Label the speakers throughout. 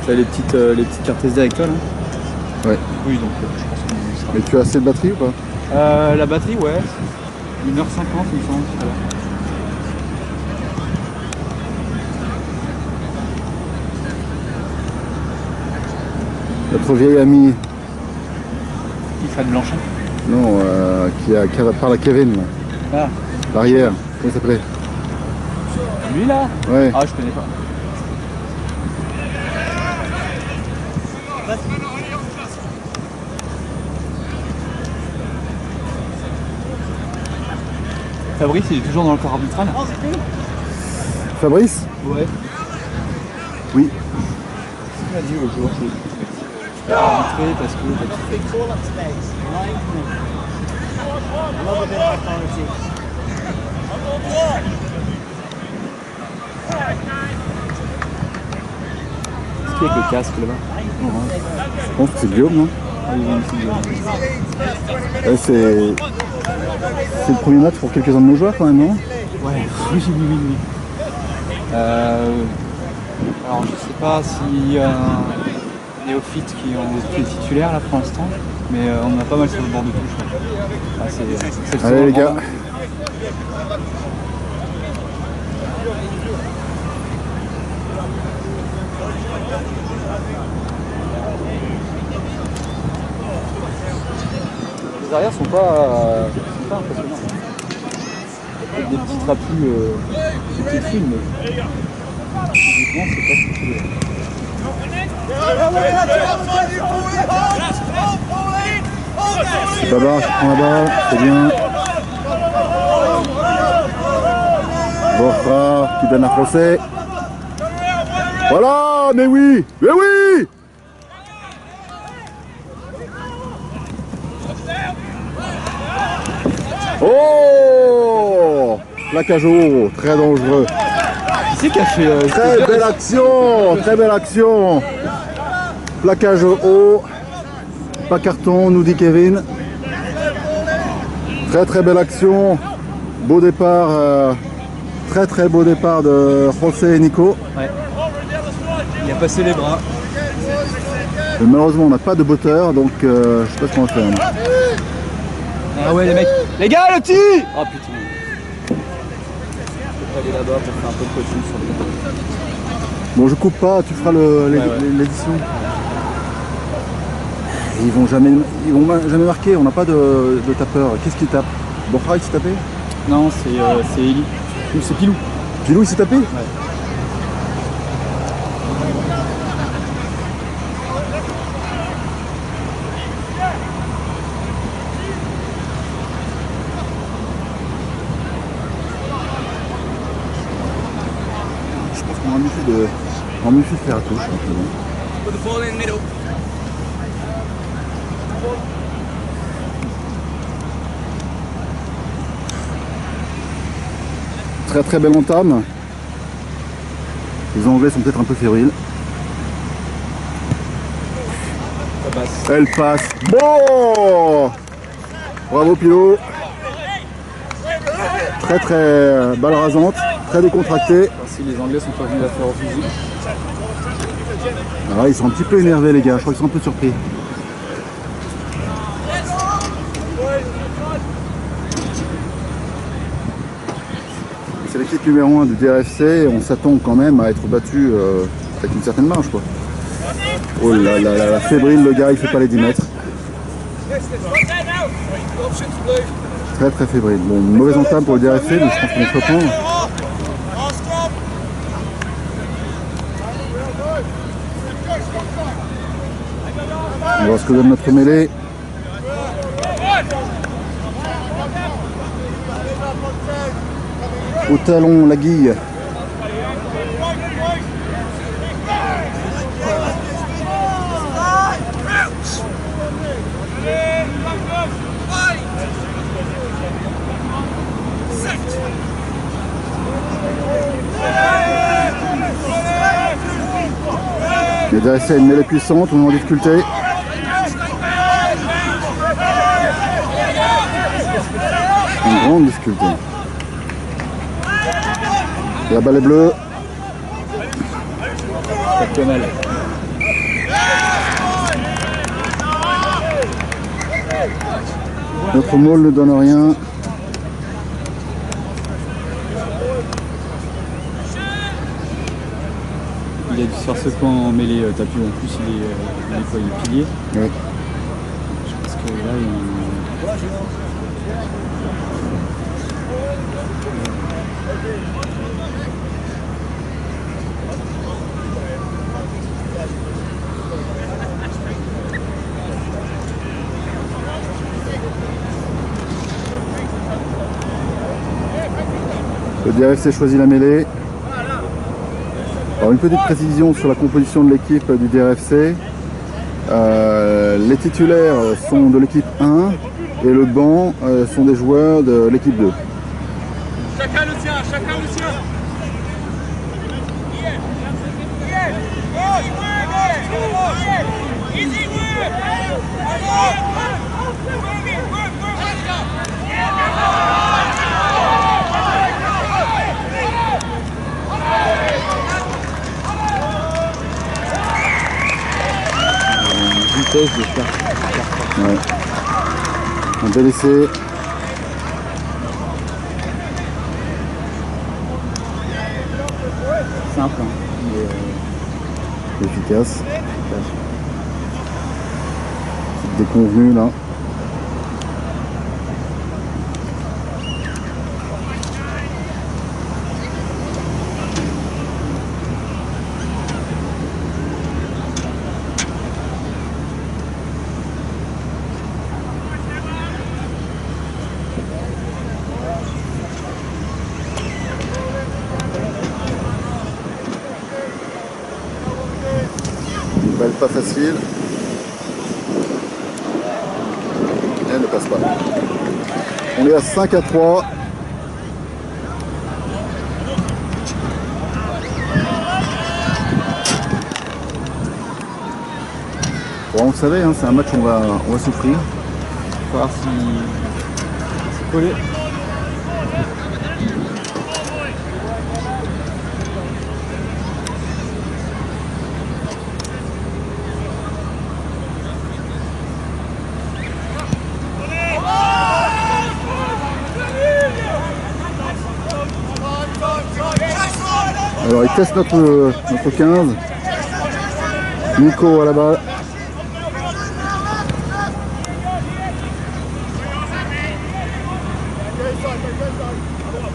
Speaker 1: Tu as les petites cartes SD avec toi là?
Speaker 2: Ouais.
Speaker 1: Oui, donc je pense qu'on sera...
Speaker 2: Mais tu as assez de batterie ou pas?
Speaker 1: La batterie, ouais. 1h50 il me semble. Voilà.
Speaker 2: Notre vieil ami.
Speaker 1: Qui Fred Blanchet?
Speaker 2: Non, qui parle à Kevin. Là.
Speaker 1: Ah.
Speaker 2: L'arrière. Comment il s'appelait?
Speaker 1: Lui là?
Speaker 2: Ouais.
Speaker 1: Ah, je connais pas. Fabrice, il est toujours dans le corps arbitral?
Speaker 2: Fabrice?
Speaker 1: Ouais.
Speaker 2: Oui.
Speaker 1: Ce qu'il m'a dit l'autre jour, c'est arbitrer parce que... Qu'est-ce qu'il y a avec le casque là-bas?
Speaker 2: Je pense que c'est Guillaume, non?
Speaker 1: Ah, il vient ici, Guillaume.
Speaker 2: C'est le premier match pour quelques-uns de nos joueurs quand même, non?
Speaker 1: Ouais, oui. Alors je sais pas s'il y a un néophyte qui est titulaire là pour l'instant, mais on a pas mal sur le bord de touche. Ah, c'est
Speaker 2: allez les gars.
Speaker 1: Les arrières sont pas impressionnants. Avec des petits trapus, des petites fines, mais physiquement c'est pas titulaire.
Speaker 2: C'est Babar qui prend la balle, c'est bien. Borja qui donne à José. Voilà, mais oui, mais oui. Oh, plaquage haut, très dangereux.
Speaker 1: Qui c'est qui a fait
Speaker 2: Très belle action. Plaquage haut, pas carton, nous dit Kevin. Très belle action, beau départ, très beau départ de José et Nico.
Speaker 1: Ouais. Il a passé les bras.
Speaker 2: Mais malheureusement on n'a pas de botteur, donc je sais pas ce qu'on va faire.
Speaker 1: Ah ouais les mecs. Les gars, le petit. Oh putain. Je vais aller là-bas pour faire un peu de coaching sur le...
Speaker 2: Bon, je coupe pas, tu feras l'édition. Ils vont jamais marquer, on n'a pas de tapeur. Qu'est-ce qu'il tape? Borja il s'est tapé?
Speaker 1: Non, c'est Eli. C'est Pilou.
Speaker 2: Pilou il s'est tapé?
Speaker 1: Ouais.
Speaker 2: Je pense qu'on aura mieux fait de faire à touche. Très belle entame. Les Anglais sont peut-être un peu fébriles.
Speaker 1: Ça passe.
Speaker 2: Elle passe. Bon, bravo Pilot. Très balle rasante, très décontractée.
Speaker 1: Si les Anglais sont pas venus la faire au fusil.
Speaker 2: Ah, ils sont un petit peu énervés les gars, je crois qu'ils sont un peu surpris. C'est l'équipe numéro 1 du DRFC et on s'attend quand même à être battu avec une certaine marge quoi. Oh là là, fébrile le gars, il fait pas les 10 mètres. Très fébrile. Bon, une mauvaise entame pour le DRFC, mais je pense qu'on va se reprendre. On va voir ce que donne notre mêlée. Au talon, la guille. Le DRFC a une mêlée puissante, on est en difficulté. Une grande difficulté. La balle est bleue.
Speaker 1: Pas mal.
Speaker 2: Notre maul ne donne rien.
Speaker 1: Il a dû se faire secouer en mêlée, t'as pu en plus il est quoi, il est pilier.
Speaker 2: Ouais.
Speaker 1: Je pense que là
Speaker 2: Le DRFC choisit la mêlée. Alors une petite précision sur la composition de l'équipe du DRFC. Les titulaires sont de l'équipe 1 et le banc sont des joueurs de l'équipe 2.
Speaker 3: Chacun le sien, chacun le sien.
Speaker 1: vitesse de faire.
Speaker 2: Ouais. Un bel essai.
Speaker 1: Simple, hein, mais
Speaker 2: Efficace. Petite déconvenue là. Une balle pas facile. Et elle ne passe pas. On est à 5-3. Bon, on le savait, hein, c'est un match où on va souffrir.
Speaker 1: il va falloir s'y coller.
Speaker 2: Alors il teste notre 15. Nico à la balle.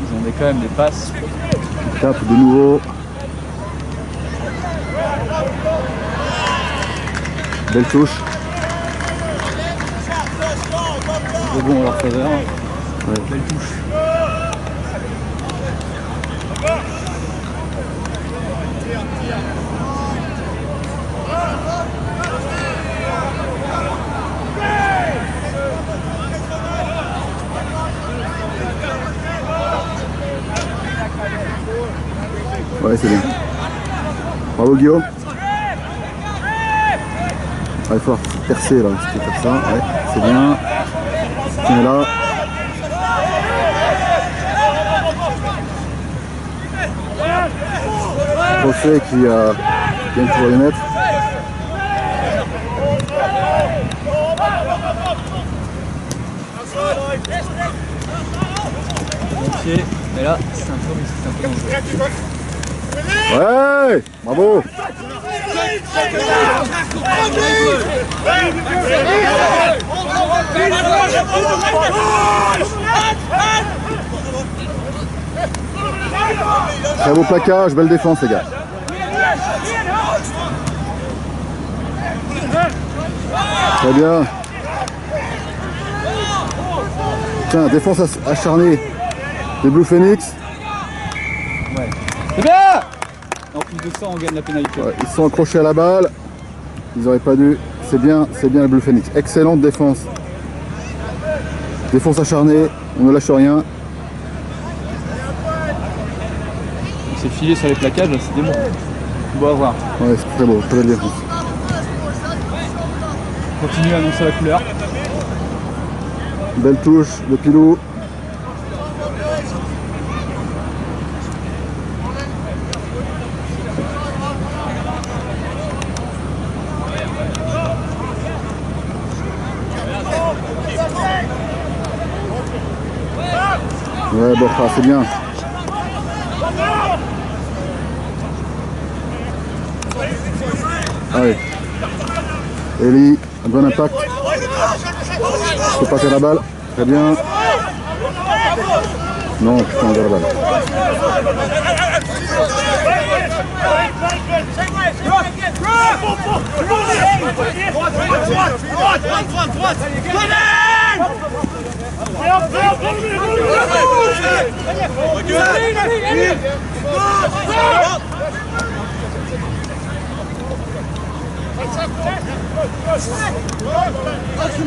Speaker 1: Ils ont quand même des passes.
Speaker 2: Il tape de nouveau. Belle touche.
Speaker 1: Rebond en leur faveur.
Speaker 2: Ouais.
Speaker 1: Belle touche.
Speaker 2: Ouais, c'est bien. Bravo Guillaume. Il va falloir percer là, si tu peux faire ça. Ouais, c'est bien. Tiens là. Trophée qui vient de pouvoir les mettre.
Speaker 1: Pied. Mais là, c'est un peu dangereux.
Speaker 2: Ouais, bravo. Très beau plaquage, belle défense les gars. Très bien. Tiens, défense acharnée des Blue Phoenix.
Speaker 1: Ouais. C'est bien. En plus de ça, on gagne la pénalité.
Speaker 2: Ouais, ils se sont accrochés à la balle. Ils n'auraient pas dû. C'est bien le Blue Phoenix. Excellente défense. Défense acharnée, on ne lâche rien.
Speaker 1: On s'est filé sur les plaquages, c'était bon. Beau à voir.
Speaker 2: Ouais, c'est très beau, très belle défense.
Speaker 1: Continue à annoncer la couleur.
Speaker 2: Belle touche de Pilou. Ouais, Borja, c'est bien. Allez. Eli, un bon impact. Faut pas faire la balle. Très bien. Non, putain, on la balle. Il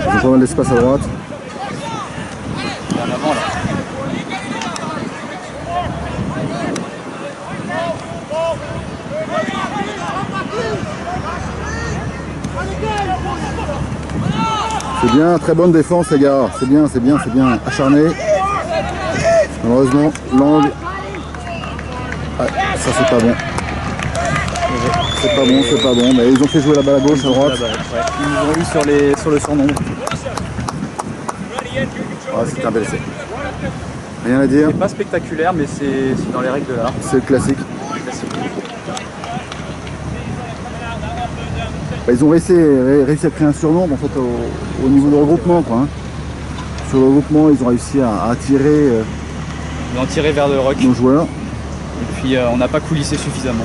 Speaker 2: y a pas mal d'espace à droite.
Speaker 1: Et en avant là.
Speaker 2: C'est bien, très bonne défense les gars. C'est bien, c'est bien, c'est bien. Acharné. Malheureusement, l'angle. Ah, ça c'est pas bon. C'est pas bon, c'est pas bon. Mais ils ont fait jouer la balle à gauche, à droite.
Speaker 1: Ils nous ont eu sur le surnombre.
Speaker 2: Ah, c'est un bel essai. Rien à dire.
Speaker 1: C'est pas spectaculaire, mais c'est dans les règles de l'art.
Speaker 2: C'est le classique. Bah, ils ont réussi à créer un surnombre en fait, au niveau du regroupement. Quoi, hein. Sur le regroupement, ils ont réussi à attirer
Speaker 1: Ils ont tiré vers le ruck.
Speaker 2: nos joueurs.
Speaker 1: Et puis on n'a pas coulissé suffisamment.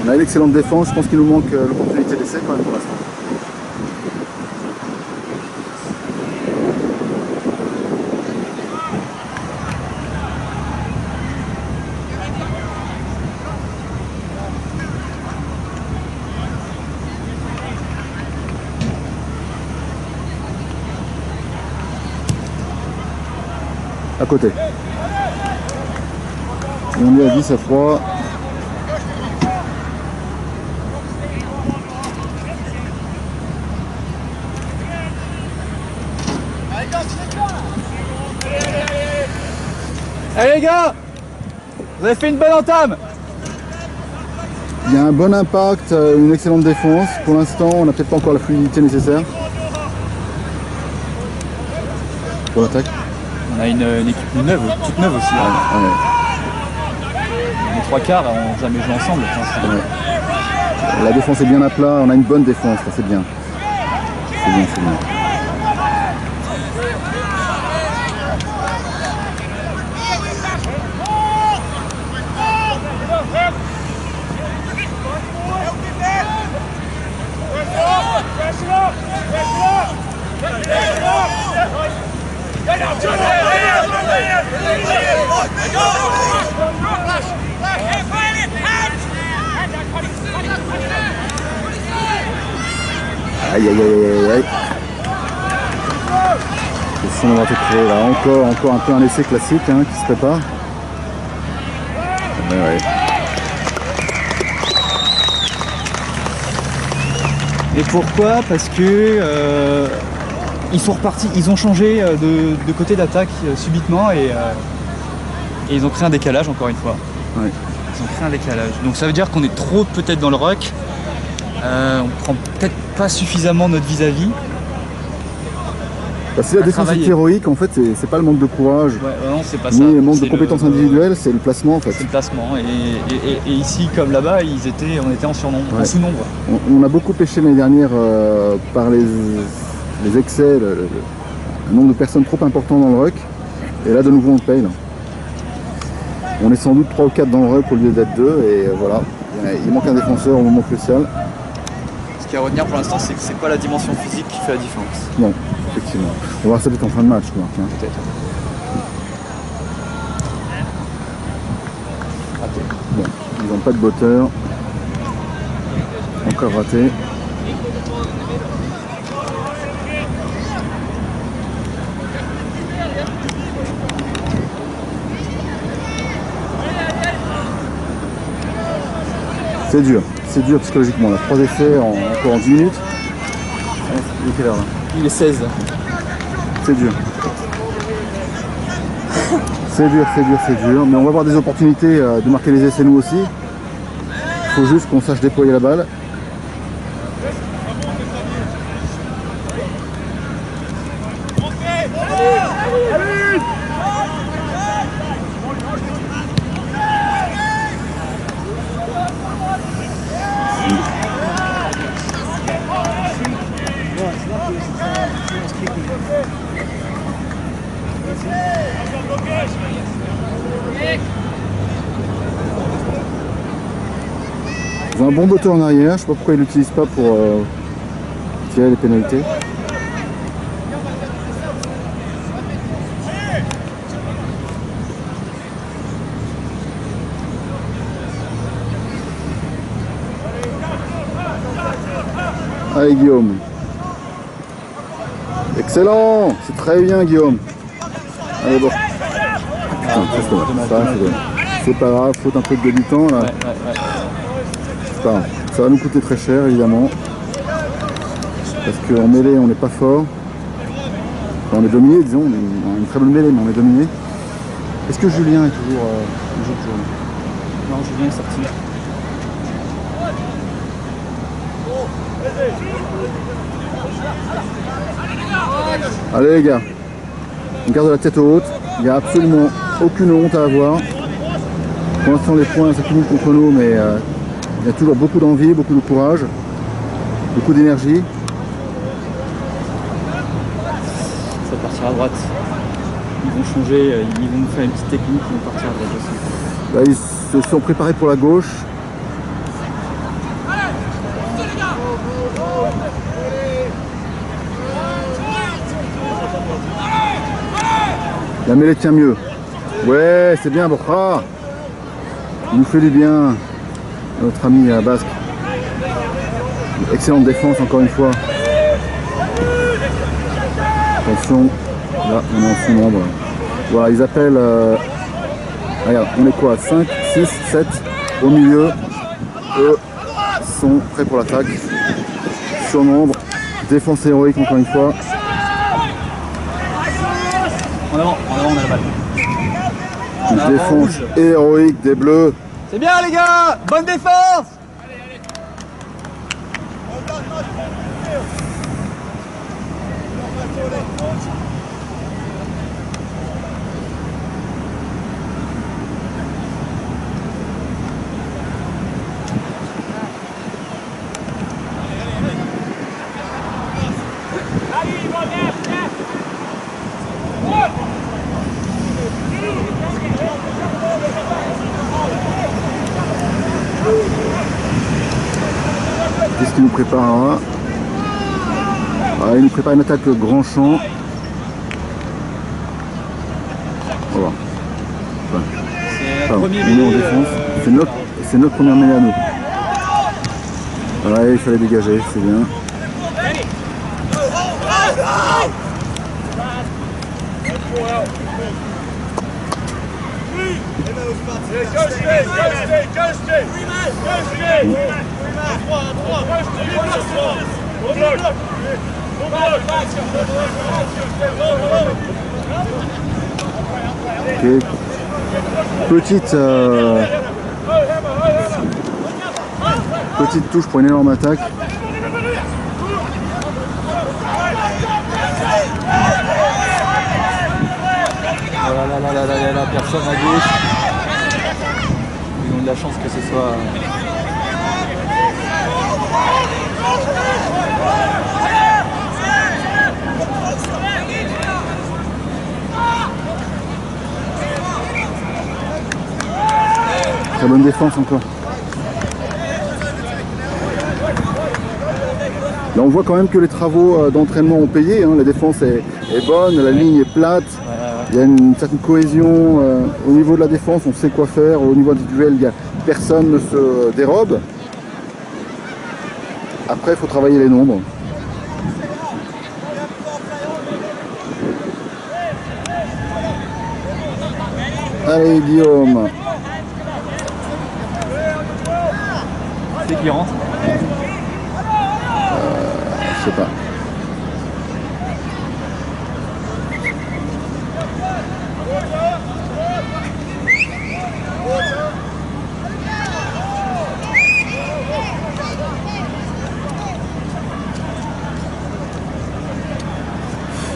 Speaker 2: On a une excellente défense. Je pense qu'il nous manque l'opportunité d'essai quand même pour l'instant. À côté. Et on est à 10 à 3.
Speaker 1: Allez les gars, vous avez fait une bonne entame.
Speaker 2: Il y a un bon impact, une excellente défense. Pour l'instant, on n'a peut-être pas encore la fluidité nécessaire pour l'attaque.
Speaker 1: On a une équipe neuve, toute neuve aussi. Hein.
Speaker 2: Ouais.
Speaker 1: Les trois quarts n'ont jamais joué ensemble.
Speaker 2: Ouais. La défense est bien à plat, on a une bonne défense, c'est bien. C'est bien, c'est bien. Aïe aïe aïe aïe aïe. Qu'est-ce qu'on va te créer là? Encore un peu un essai classique hein, qui se prépare. Ouais, ouais.
Speaker 1: Et pourquoi? Parce que ils sont repartis, ils ont changé de côté d'attaque subitement et ils ont créé un décalage encore une fois.
Speaker 2: Ouais.
Speaker 1: Ils ont créé un décalage. Donc ça veut dire qu'on est trop peut-être dans le ruck. On prend peut-être pas suffisamment notre vis-à-vis.
Speaker 2: Bah, c'est la défense héroïque en fait, c'est pas le manque de courage,
Speaker 1: ouais, non, c'est pas
Speaker 2: ni
Speaker 1: ça.
Speaker 2: le manque de compétences individuelles, c'est le placement en fait.
Speaker 1: C'est le placement. Et ici, comme là-bas, on était en surnombre,
Speaker 2: Ouais.
Speaker 1: en sous-nombre.
Speaker 2: On a beaucoup pêché l'année dernière par les excès, le nombre de personnes trop important dans le ruck. Et là de nouveau on paye. Là. On est sans doute 3 ou 4 dans le ruck au lieu d'être 2 et voilà. Il manque un défenseur au moment crucial.
Speaker 1: Ce qu'il y a à retenir pour l'instant, c'est que c'est pas la dimension physique qui fait la différence.
Speaker 2: Non, effectivement. On va voir ça peut-être en fin de match, Marc. Hein.
Speaker 1: Peut-être. Raté.
Speaker 2: Bon, ils n'ont pas de botteur. Encore raté. C'est dur psychologiquement. Là. 3 essais encore en 10 minutes. Il est quelle heure là?
Speaker 1: Il est 16.
Speaker 2: C'est dur. C'est dur. Mais on va avoir des opportunités de marquer les essais nous aussi. Il faut juste qu'on sache déployer la balle. Ils ont un bon moteur en arrière, je sais pas pourquoi ils l'utilisent pas pour tirer les pénalités. Allez Guillaume. Excellent, c'est très bien Guillaume. Allez bon. Putain, c'est dommage. C'est pas grave, faute un peu de débutant là. C'est pas grave. Ça va nous coûter très cher évidemment. Parce qu'en mêlée on n'est pas fort. Enfin, on est dominé, disons, on a une très bonne mêlée mais on est dominé. Est-ce que Julien est toujours
Speaker 1: Non, Julien est sorti.
Speaker 2: Allez les gars, on garde la tête haute, il n'y a absolument aucune honte à avoir. Pour l'instant les points s'accumulent contre nous, mais il y a toujours beaucoup d'envie, beaucoup de courage, beaucoup d'énergie.
Speaker 1: Ça partira à droite. Ils vont changer, ils vont nous faire une petite technique, ils vont partir à droite aussi.
Speaker 2: Là ils se sont préparés pour la gauche. La mêlée tient mieux. Ouais, c'est bien Borja. Il nous fait du bien, notre ami basque. Excellente défense encore une fois. Attention, là on est en son nombre. Voilà, ils appellent... regarde, on est quoi, 5, 6, 7 au milieu. Eux sont prêts pour l'attaque. Surnombre, défense héroïque encore une fois.
Speaker 1: En avant, on a la balle.
Speaker 2: Une défense héroïque des Bleus.
Speaker 1: C'est bien les gars, bonne défense.
Speaker 2: Qu'est-ce qu'il nous prépare? Il nous prépare une attaque grand champ. On va voir. Pardon, on est en défense. C'est notre première mêlée à nous. Ouais, il fallait dégager, c'est bien. Ok. Petite touche pour une énorme attaque.
Speaker 1: Oh là, personne à gauche. Ils ont de la chance que ce soit...
Speaker 2: Très bonne défense encore. Là on voit quand même que les travaux d'entraînement ont payé, hein. La défense est bonne, la ligne est plate. Il y a une certaine cohésion au niveau de la défense, on sait quoi faire. Au niveau individuel, personne ne se dérobe. Après, il faut travailler les nombres. Allez, Guillaume.
Speaker 1: C'est qui rentre?
Speaker 2: Je sais pas.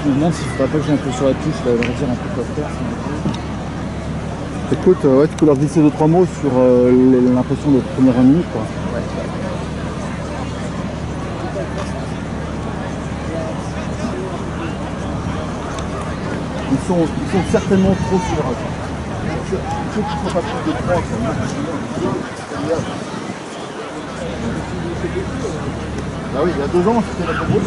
Speaker 1: Je me demande s'il ne faudrait pas que j'ai un peu sur la touche, là, leur dire un peu quoi faire.
Speaker 2: Écoute, ouais, tu peux leur glisser 2-3 mots sur l'impression de première minute, quoi.
Speaker 1: Ouais.
Speaker 2: Ils sont certainement trop sur la Il faut qu'ils soient pas plus de 3. Ah oui, il y a 2 ans, c'était la plus grosse.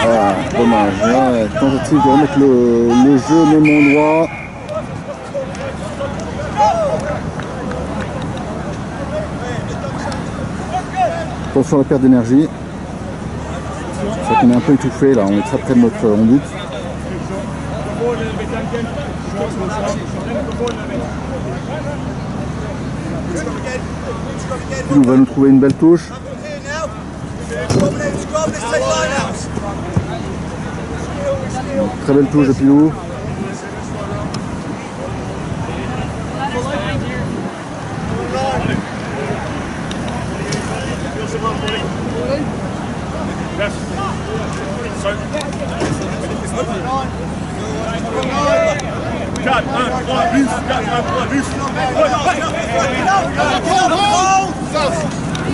Speaker 2: Voilà, dommage. Ouais, tentative de remettre le jeu au même endroit. Attention à la perte d'énergie. C'est vrai qu'on est un peu étouffé là, on est très près de notre but. Il va nous trouver une belle touche. Très belle touche de Pilou.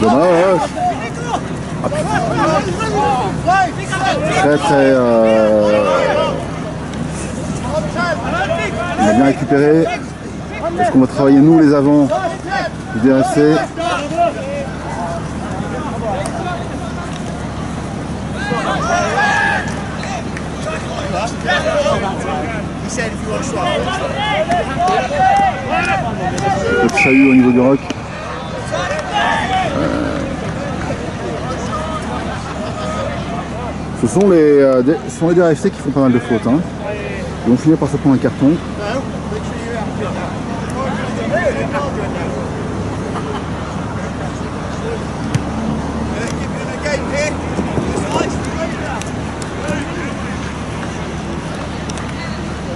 Speaker 2: Dommage. Très on a bien récupéré. Est-ce qu'on va travailler nous les avants du DRFC? Un peu de chahut au niveau du rock. Ce sont les DRFC qui font pas mal de fautes. Hein. Ils vont finir par se prendre un carton.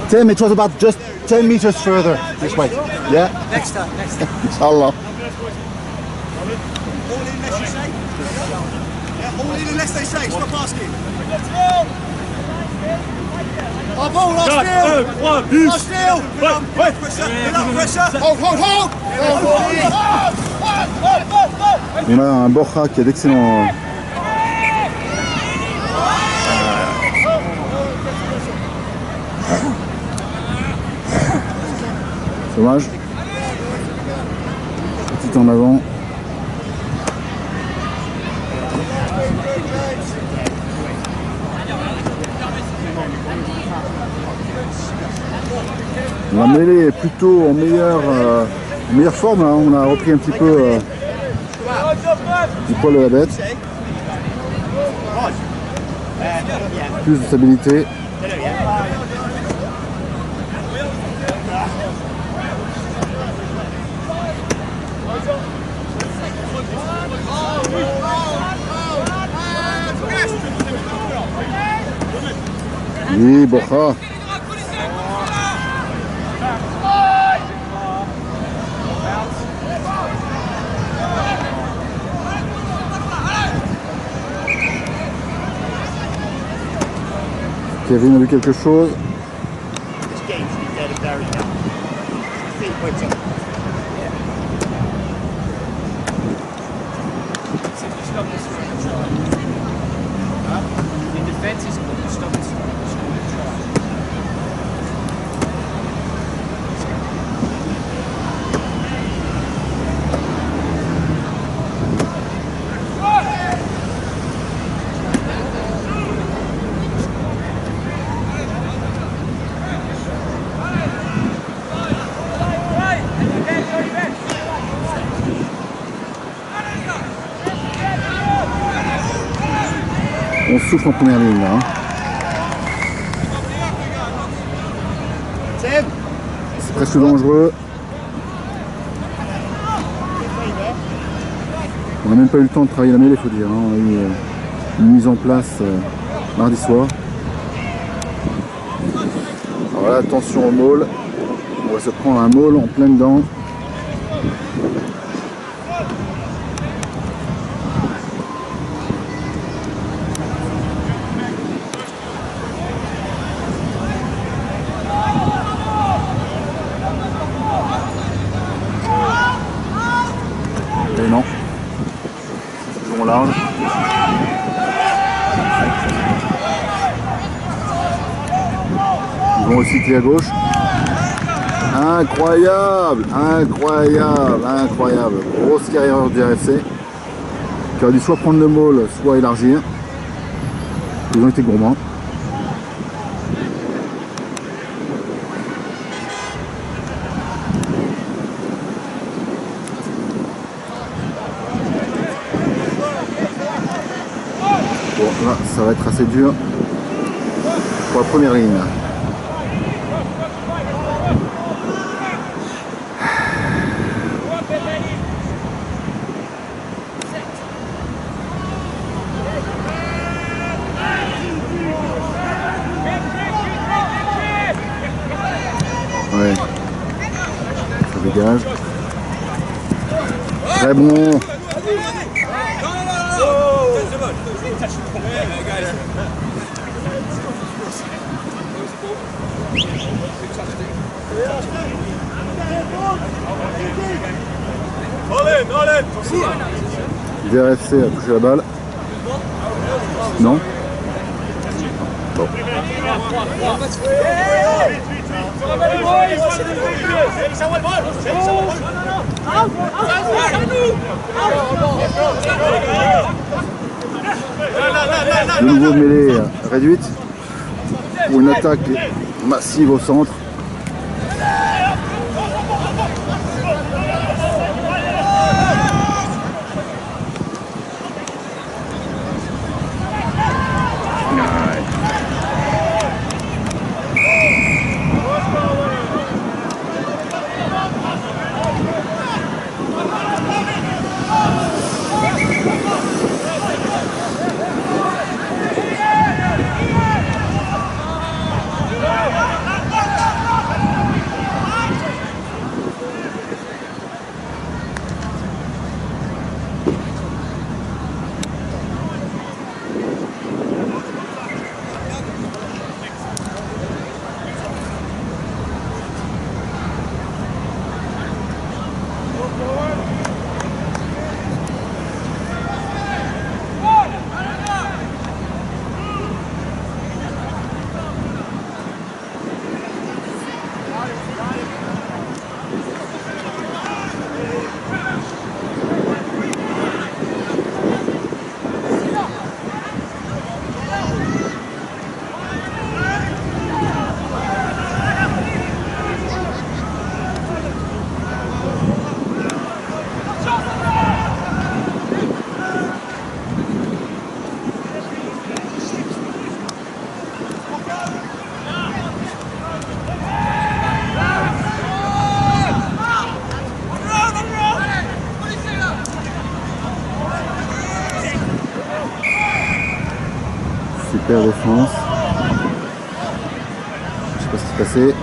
Speaker 2: Tim, it was about just 10 meters further this way. Yeah?
Speaker 4: Next time.
Speaker 2: Inshallah.
Speaker 3: All in unless they say, stop asking. Our ball, our steal! Our steal! Pressure! Hold!
Speaker 2: On a un Borja qui a d'excellents... Dommage. Petit en avant. La mêlée est plutôt en meilleure forme, hein. On a repris un petit peu du poil de la bête. Plus de stabilité. Oui, Borja. Kevin a vu quelque chose. On souffle en première ligne là. Hein. C'est presque dangereux. On n'a même pas eu le temps de travailler la mêlée, il faut dire. Hein. On a eu une mise en place mardi soir. Alors voilà, attention au maul. On va se prendre un maul en plein dedans. Et non. C'est toujours large. Ils vont recycler à gauche. Incroyable, incroyable, incroyable. Grosse carrière du RFC. Qui aurait dû soit prendre le maul, soit élargir. Ils ont été gourmands. Bon, là, ça va être assez dur pour la première ligne. Ouais, ça dégage. Très bon. DRFC a touché la balle. Non. Bon. De nouveau mêlée réduite pour une attaque massive au centre. Super défense. Je sais pas ce qui s'est passé.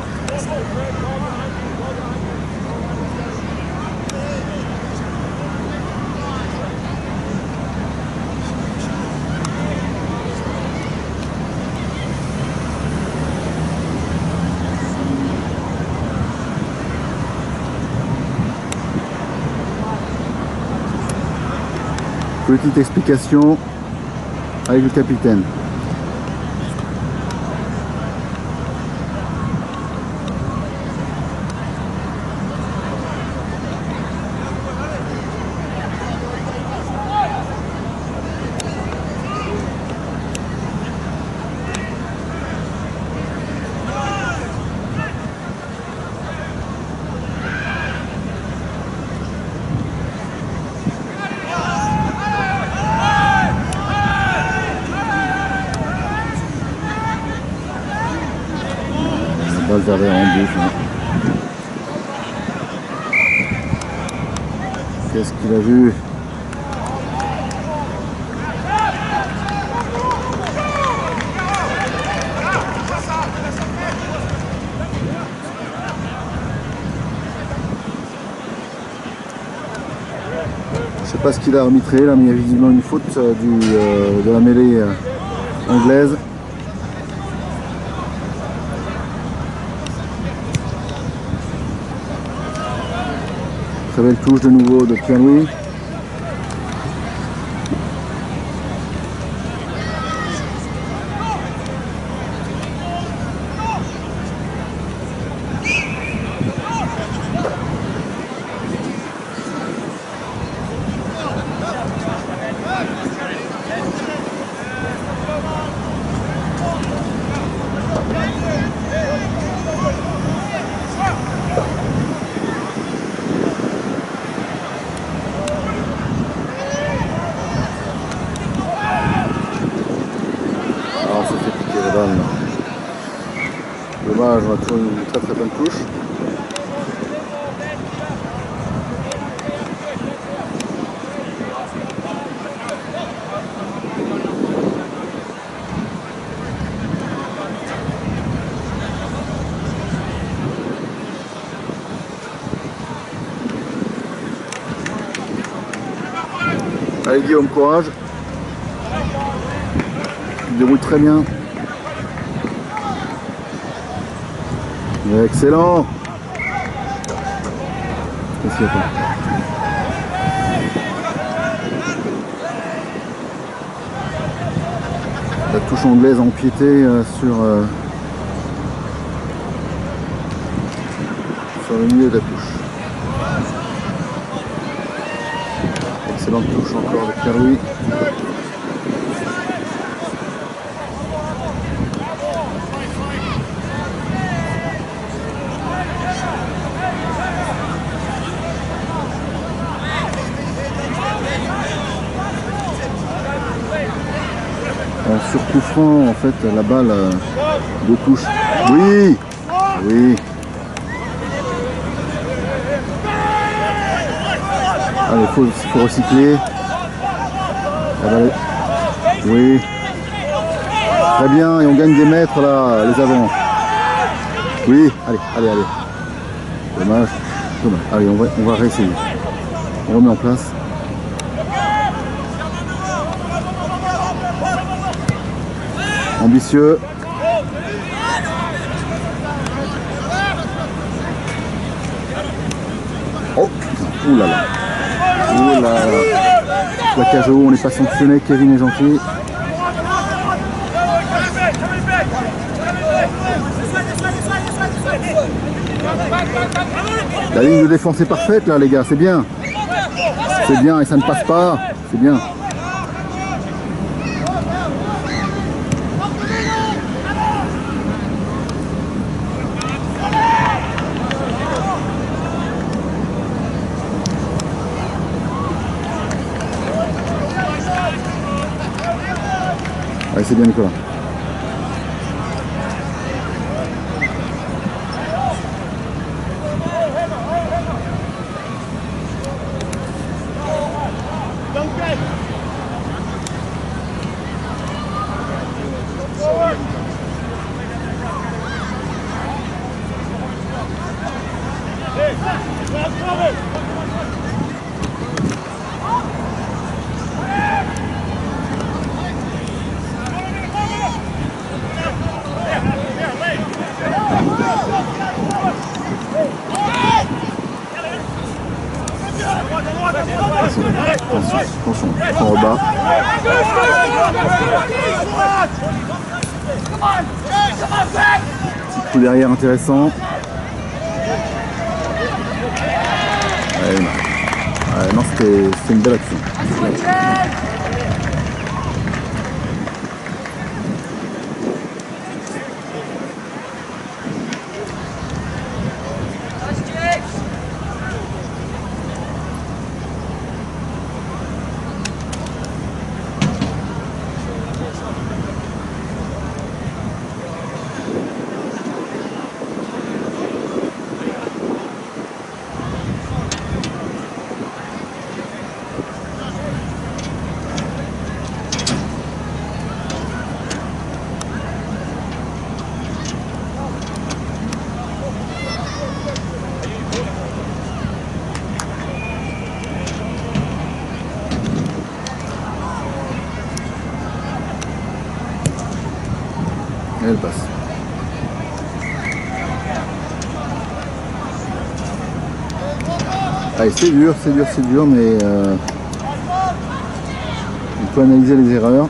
Speaker 2: Petite explication avec le capitaine. Valverde en bouche. Hein. Qu'est-ce qu'il a vu? Je sais pas ce qu'il a arbitré là, mais il y a visiblement une faute de la mêlée anglaise. Très belle touche de nouveau de Pierre-Louis. Dommage, on a toujours une très très bonne touche. Allez Guillaume, courage. Il déroule très bien. Excellent. Qu'est-ce qu'il y a pas? La touche anglaise a empiété sur le milieu de la touche. Excellente touche encore de Pierre-Louis. Sur coup franc, en fait, la balle de touche. Oui, oui. Allez, il faut recycler. La balle est... Oui. Très bien, et on gagne des mètres là, les avants. Oui, allez, allez, allez. Dommage, dommage. Allez, on va réessayer. On remet en place. Ambitieux. Oh putain, oulala. Oulala. La cage haut, on n'est pas sanctionné, Kevin est gentil. La ligne de défense est parfaite là les gars, c'est bien. C'est bien et ça ne passe pas, c'est bien. Allez, c'est bien Nicolas. Attention, en bas. Petit coup derrière intéressant. Non, c'était une belle action. Et elle passe. Allez, c'est dur, mais il faut analyser les erreurs.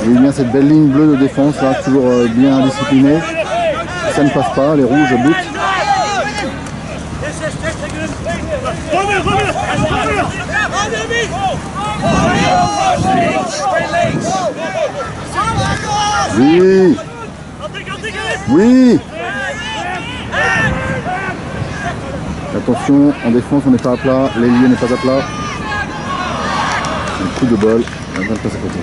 Speaker 2: Il y a bien cette belle ligne bleue de défense, là, toujours bien disciplinée. Ça ne passe pas, les rouges butent. Oui. Oui. Attention, en défense on n'est pas à plat, l'ailier n'est pas à plat. Un coup de bol, on va passer à côté.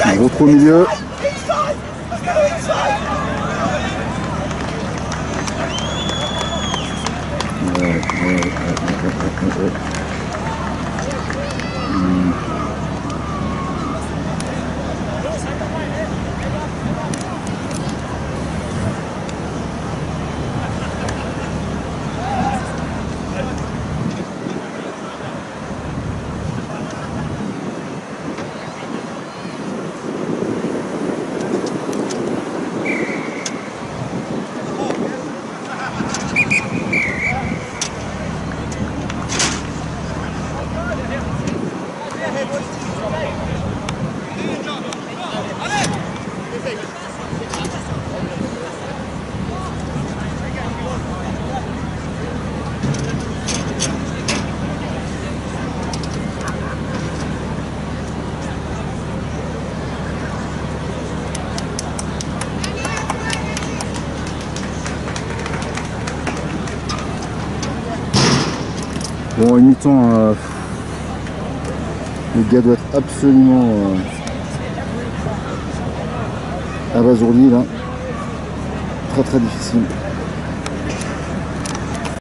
Speaker 2: On retrouve au milieu. Bon, une mi-temps, le gars doit être absolument abasourdi là. Très difficile.